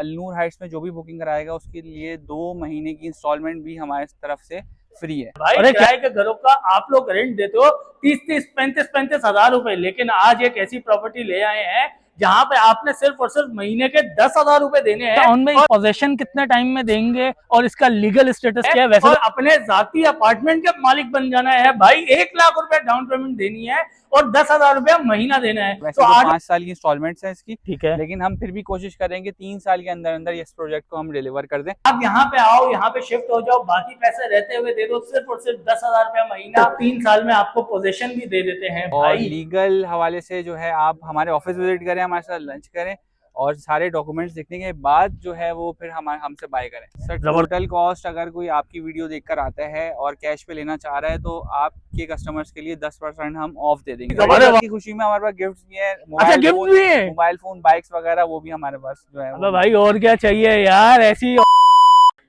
Al Noor Heights में जो भी बुकिंग कराएगा उसके लिए 2 महीने की इंस्टॉलमेंट भी हमारे तरफ से फ्री है। भाई किराए के घरों का आप लोग रेंट देते हो 30-35 हजार रुपए, लेकिन आज एक ऐसी प्रॉपर्टी ले आए हैं जहाँ पे आपने सिर्फ और सिर्फ महीने के 10,000 रुपए देने हैं। उनमें पोजेशन कितने टाइम में देंगे और इसका लीगल स्टेटस क्या है? वैसे और अपने जाती अपार्टमेंट के मालिक बन जाना है भाई। 1 लाख रुपए डाउन पेमेंट देनी है और 10,000 रुपया महीना देना है। वैसे तो 5 साल की इंस्टॉलमेंट्स है इसकी, ठीक है, लेकिन हम फिर भी कोशिश करेंगे 3 साल के अंदर अंदर इस प्रोजेक्ट को हम डिलीवर कर दें। आप यहाँ पे आओ, यहाँ पे शिफ्ट हो जाओ, बाकी पैसे रहते हुए दे दो, सिर्फ और सिर्फ 10,000 रुपया महीना। 3 साल में आपको पोजीशन भी दे देते हैं और भाई। लीगल हवाले से जो है आप हमारे ऑफिस विजिट करें, हमारे साथ लंच करें और सारे डॉक्यूमेंट्स दिखने के बाद जो है वो फिर हमसे बाय करें। सर टोटल कॉस्ट अगर कोई आपकी वीडियो देखकर आता है और कैश पे लेना चाह रहा है तो आपके कस्टमर्स के लिए 10% हम ऑफ दे देंगे। की खुशी में हमारे पास गिफ्ट भी है, मोबाइल फोन, बाइक्स वगैरह वो भी हमारे पास जो है। भाई और क्या चाहिए यार ऐसी।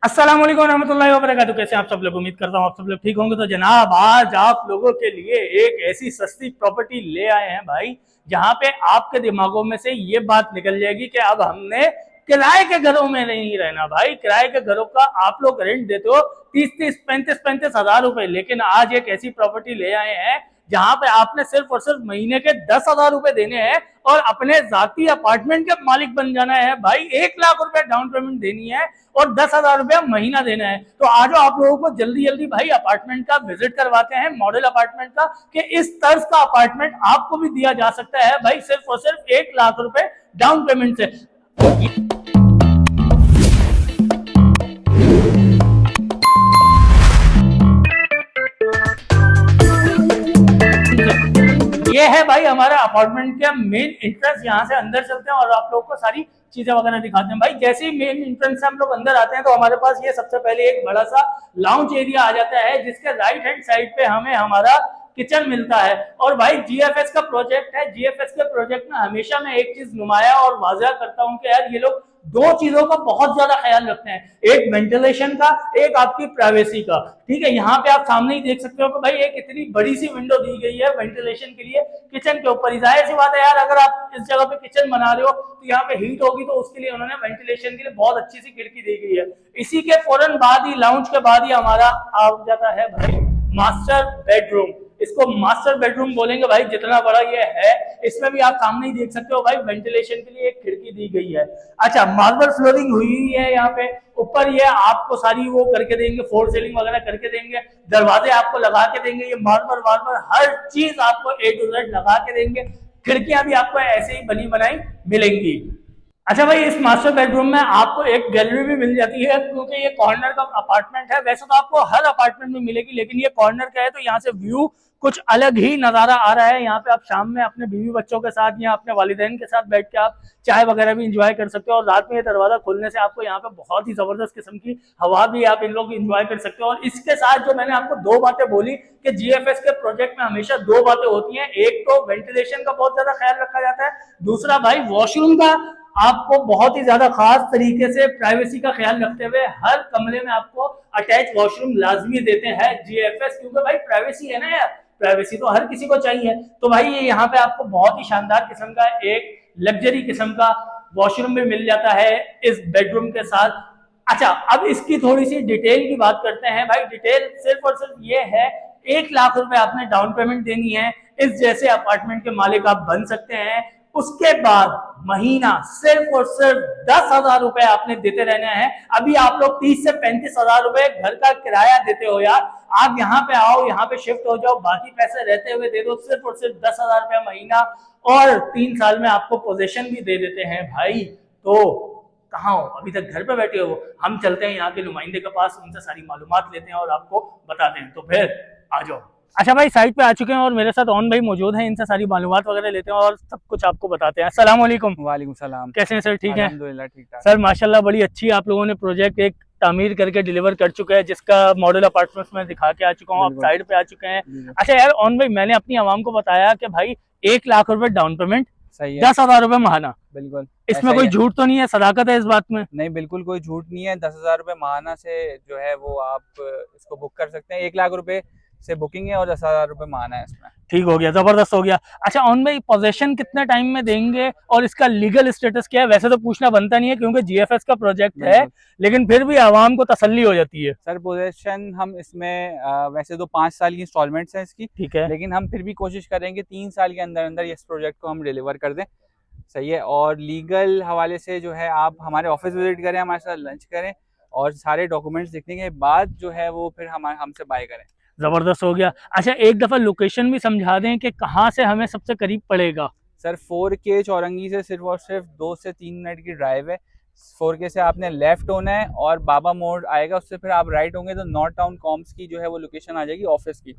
अस्सलाम वालेकुम रहमतुल्लाहि व बरकातुहू। कैसे आप सब लोग, उम्मीद करता हूँ आप सब लोग ठीक होंगे। तो जनाब आज आप लोगों के लिए एक ऐसी सस्ती प्रॉपर्टी ले आए हैं भाई, जहां पे आपके दिमागों में से ये बात निकल जाएगी कि अब हमने किराए के घरों में नहीं रहना भाई। किराए के घरों का आप लोग रेंट देते हो 30-35 हजार रुपए, लेकिन आज एक ऐसी प्रॉपर्टी ले आए हैं जहां पे आपने सिर्फ और सिर्फ महीने के 10,000 रुपए देने हैं और अपने जाती अपार्टमेंट के मालिक बन जाना है भाई। 1 लाख रुपए डाउन पेमेंट देनी है और 10,000 रुपया महीना देना है। तो आज आप लोगों को जल्दी जल्दी भाई अपार्टमेंट का विजिट करवाते हैं, मॉडल अपार्टमेंट का, कि इस तर्ज का अपार्टमेंट आपको भी दिया जा सकता है भाई सिर्फ और सिर्फ 1 लाख रुपए डाउन पेमेंट से। ये है भाई हमारा अपार्टमेंट का मेन एंट्रेंस। यहाँ से अंदर चलते हैं और आप लोगों को सारी चीजें वगैरह दिखाते हैं भाई। जैसे ही मेन एंट्रेंस से हम लोग अंदर आते हैं तो हमारे पास ये सबसे पहले एक बड़ा सा लाउंज एरिया आ जाता है, जिसके राइट हैंड साइड पे हमें हमारा किचन मिलता है। और भाई जीएफएस का प्रोजेक्ट है। जीएफएस के प्रोजेक्ट में हमेशा मैं एक चीज नुमाया और वाज़ह करता हूँ कि यार ये लोग 2 चीजों का बहुत ज्यादा ख्याल रखते हैं, एक वेंटिलेशन का, एक आपकी प्राइवेसी का। ठीक है, यहाँ पे आप सामने ही देख सकते हो कि भाई एक इतनी बड़ी सी विंडो दी गई है वेंटिलेशन के लिए किचन के ऊपर ही। जाहिर सी बात है यार, अगर आप इस जगह पे किचन बना रहे हो तो यहाँ पे हीट होगी, तो उसके लिए उन्होंने वेंटिलेशन के लिए बहुत अच्छी सी खिड़की दी गई है। इसी के फौरन बाद ही, लाउंज के बाद ही हमारा आ जाता है भाई मास्टर बेडरूम। इसको मास्टर बेडरूम बोलेंगे भाई, जितना बड़ा ये है। इसमें भी आप सामने ही देख सकते हो भाई वेंटिलेशन के लिए एक खिड़की दी गई है। अच्छा, मार्बल फ्लोरिंग हुई है यहाँ पे। ऊपर ये आपको सारी वो करके देंगे, फोर सीलिंग वगैरह करके देंगे, दरवाजे आपको लगा के देंगे, ये मार्बल हर चीज आपको A to Z लगा के देंगे। खिड़कियां भी आपको ऐसे ही बनी बनाई मिलेंगी। अच्छा भाई, इस मास्टर बेडरूम में आपको एक गैलरी भी मिल जाती है, क्योंकि ये कॉर्नर का अपार्टमेंट है। वैसे तो आपको हर अपार्टमेंट में मिलेगी, लेकिन ये कॉर्नर का है तो यहाँ से व्यू कुछ अलग ही नजारा आ रहा है। यहाँ पे आप शाम में अपने बीवी बच्चों के साथ या अपने वालिदैन के साथ बैठ के आप चाय वगैरह भी इंजॉय कर सकते हो। और रात में ये दरवाजा खोलने से आपको यहाँ पे बहुत ही जबरदस्त किस्म की हवा भी आप इन लोग इंजॉय कर सकते हो। और इसके साथ जो मैंने आपको 2 बातें बोली कि जीएफएस के प्रोजेक्ट में हमेशा 2 बातें होती हैं, एक तो वेंटिलेशन का बहुत ज्यादा ख्याल रखा जाता है, दूसरा भाई वॉशरूम का आपको बहुत ही ज्यादा खास तरीके से प्राइवेसी का ख्याल रखते हुए हर कमरे में आपको अटैच वॉशरूम लाजमी देते हैं जीएफएस, क्योंकि भाई प्राइवेसी है ना यार, प्राइवेसी तो हर किसी को चाहिए। तो भाई ये यहाँ पे आपको बहुत ही शानदार किस्म का एक लग्जरी किस्म का वॉशरूम भी मिल जाता है इस बेडरूम के साथ। अच्छा, अब इसकी थोड़ी सी डिटेल की बात करते हैं भाई। डिटेल सिर्फ और सिर्फ ये है, 1 लाख रुपए आपने डाउन पेमेंट देनी है, इस जैसे अपार्टमेंट के मालिक आप बन सकते हैं। उसके बाद महीना सिर्फ और सिर्फ 10,000 रुपए आपने देते रहना है। अभी आप लोग 30 से 35 हजार रुपए घर का किराया देते हो यार। आप यहाँ पे आओ, यहाँ पे शिफ्ट हो जाओ, बाकी पैसे रहते हुए दे दो, सिर्फ और सिर्फ 10,000 रुपया महीना और 3 साल में आपको पोजीशन भी दे देते हैं भाई। तो कहाँ हो, अभी तक घर पे बैठे हो? हम चलते हैं यहाँ के नुमाइंदे के पास, उनसे सारी मालूमात लेते हैं और आपको बताते हैं। तो फिर आ जाओ। अच्छा भाई, साइड पे आ चुके हैं और मेरे साथ ऑन भाई मौजूद हैं, इनसे सारी मालूमात वगैरह लेते हैं और सब कुछ आपको बताते हैं। अस्सलाम वालेकुम। वालेकुम सलाम। कैसे हैं सर? ठीक है अल्हम्दुलिल्लाह, ठीक ठाक सर, माशाल्लाह बड़ी अच्छी आप लोगों ने प्रोजेक्ट एक तामीर करके डिलीवर कर चुका है, जिसका मॉडल अपार्टमेंट्स में दिखा के आ चुका हूँ, आप साइड पे आ चुके हैं। अच्छा यार ऑन भाई, मैंने अपनी आवाम को बताया कि भाई 1 लाख रुपए डाउन पेमेंट, सही है, 10,000 रुपए महाना। बिल्कुल इसमें कोई झूठ तो नहीं है, सदाकत है इस बात में? नहीं, बिल्कुल कोई झूठ नहीं है। 10,000 रुपए महाना से जो है वो आप इसको बुक कर सकते हैं। 1 लाख रुपए से बुकिंग है और 10,000 रुपये माना है इसमें। ठीक हो गया, जबरदस्त हो गया। अच्छा ऑन भाई, पोजेशन कितने टाइम में देंगे और इसका लीगल स्टेटस क्या है? वैसे तो पूछना बनता नहीं है क्योंकि जीएफएस का प्रोजेक्ट है, लेकिन फिर भी आवाम को तसल्ली हो जाती है। सर पोजेशन हम इसमें वैसे तो 5 साल की इंस्टॉलमेंट्स हैं इसकी, ठीक है, लेकिन हम फिर भी कोशिश करेंगे 3 साल के अंदर अंदर इस प्रोजेक्ट को हम डिलीवर कर दें। सही है। और लीगल हवाले से जो है आप हमारे ऑफिस विजिट करें, हमारे साथ लंच करें और सारे डॉक्यूमेंट्स देखने के बाद जो है वो फिर हमसे बाय करें। जबरदस्त हो गया। अच्छा एक दफा लोकेशन भी समझा दें कि कहाँ से हमें सबसे करीब पड़ेगा। सर 4K चौरंगी से सिर्फ और सिर्फ 2 से 3 मिनट की ड्राइव है। 4K से आपने लेफ्ट होना है और बाबा मोड़ आएगा, उससे फिर आप राइट होंगे तो नॉर्थ टाउन कॉम्स की जो है वो लोकेशन आ जाएगी ऑफिस की,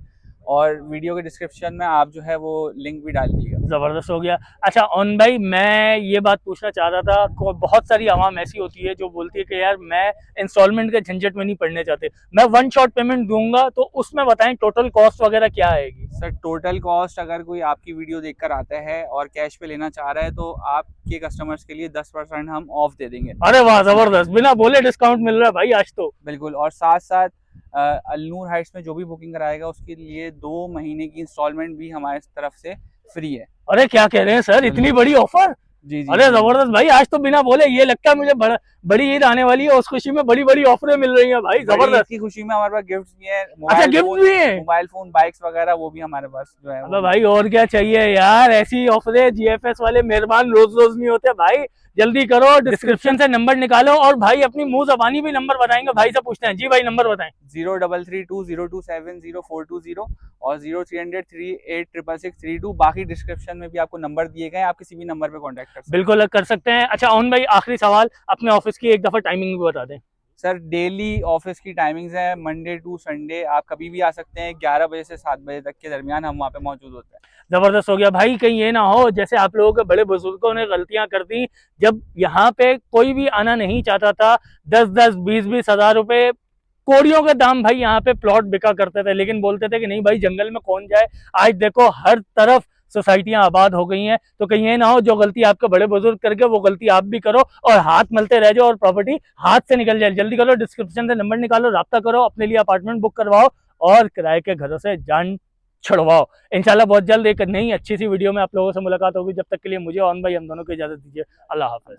और वीडियो के डिस्क्रिप्शन में आप जो है वो लिंक भी डाल दीजिएगा। जबरदस्त हो गया। अच्छा ऑन भाई, मैं ये बात पूछना चाह रहा था, बहुत सारी आवाम ऐसी होती है जो बोलती है कि यार मैं इंस्टॉलमेंट के झंझट में नहीं पड़ने चाहते, मैं वन शॉट पेमेंट दूंगा, तो उसमें बताएं टोटल कॉस्ट वगैरह क्या आएगी? सर टोटल कॉस्ट अगर कोई आपकी वीडियो देखकर आता है और कैश पे लेना चाह रहा है तो आपके कस्टमर्स के लिए 10% हम ऑफ दे देंगे। अरे वाह जबरदस्त, बिना बोले डिस्काउंट मिल रहा है भाई आज तो। बिल्कुल। और साथ साथ अलनूर हाइट्स में जो भी बुकिंग कराएगा उसके लिए 2 महीने की इंस्टॉलमेंट भी हमारे तरफ से फ्री है। अरे क्या कह रहे हैं सर, इतनी बड़ी ऑफर? जी जी। अरे जबरदस्त भाई, आज तो बिना बोले ये लगता है मुझे बड़ी ईद आने वाली है, उस खुशी में बड़ी बड़ी ऑफरें मिल रही हैं भाई। जबरदस्त की खुशी में हमारे पास गिफ्ट्स भी हैं। अच्छा गिफ्ट भी है? मोबाइल फोन, बाइक्स वगैरह वो भी हमारे पास जो है। अबे भाई और क्या चाहिए यार, ऐसी ऑफरें जीएफएस वाले मेहरबान रोज रोज नहीं होते भाई। जल्दी करो, डिस्क्रिप्शन से नंबर निकालो और भाई अपनी मुंह जबानी भी नंबर बताएंगे, भाई से पूछते हैं। जी भाई नंबर बताएं। 0332027040 और 0300386662। बाकी डिस्क्रिप्शन में भी आपको नंबर दिए गए, आप किसी भी नंबर पे कांटेक्ट कर सकते हैं। बिल्कुल कर सकते हैं। अच्छा ऑन भाई आखिरी सवाल, अपने ऑफिस की एक दफा टाइमिंग भी बता दें। सर डेली ऑफिस की टाइमिंग्स है, मंडे टू संडे आप कभी भी आ सकते हैं। 11 बजे से 7 बजे तक के दरमियान हम वहाँ पे मौजूद होते हैं। जबरदस्त हो गया भाई। कहीं ये ना हो जैसे आप लोगों के बड़े बुजुर्गों ने गलतियां कर दी, जब यहाँ पे कोई भी आना नहीं चाहता था, 10-10 20-20 हजार रुपए कोड़ियों के दाम भाई यहाँ पे प्लॉट बिका करते थे, लेकिन बोलते थे कि नहीं भाई जंगल में कौन जाए। आज देखो हर तरफ सोसाइटियां आबाद हो गई हैं, तो कहीं ये ना हो जो गलती आपके बड़े बुजुर्ग करके वो गलती आप भी करो और हाथ मलते रह जाओ और प्रॉपर्टी हाथ से निकल जाए। जल्दी करो, डिस्क्रिप्शन से नंबर निकालो, राब्ता करो, अपने लिए अपार्टमेंट बुक करवाओ और किराए के घरों से जान छुड़वाओ। इंशाल्लाह बहुत जल्द एक नई अच्छी सी वीडियो में आप लोगों से मुलाकात होगी। जब तक के लिए मुझे ऑन भाई हम दोनों को इजाजत दीजिए। अल्लाह हाफिज।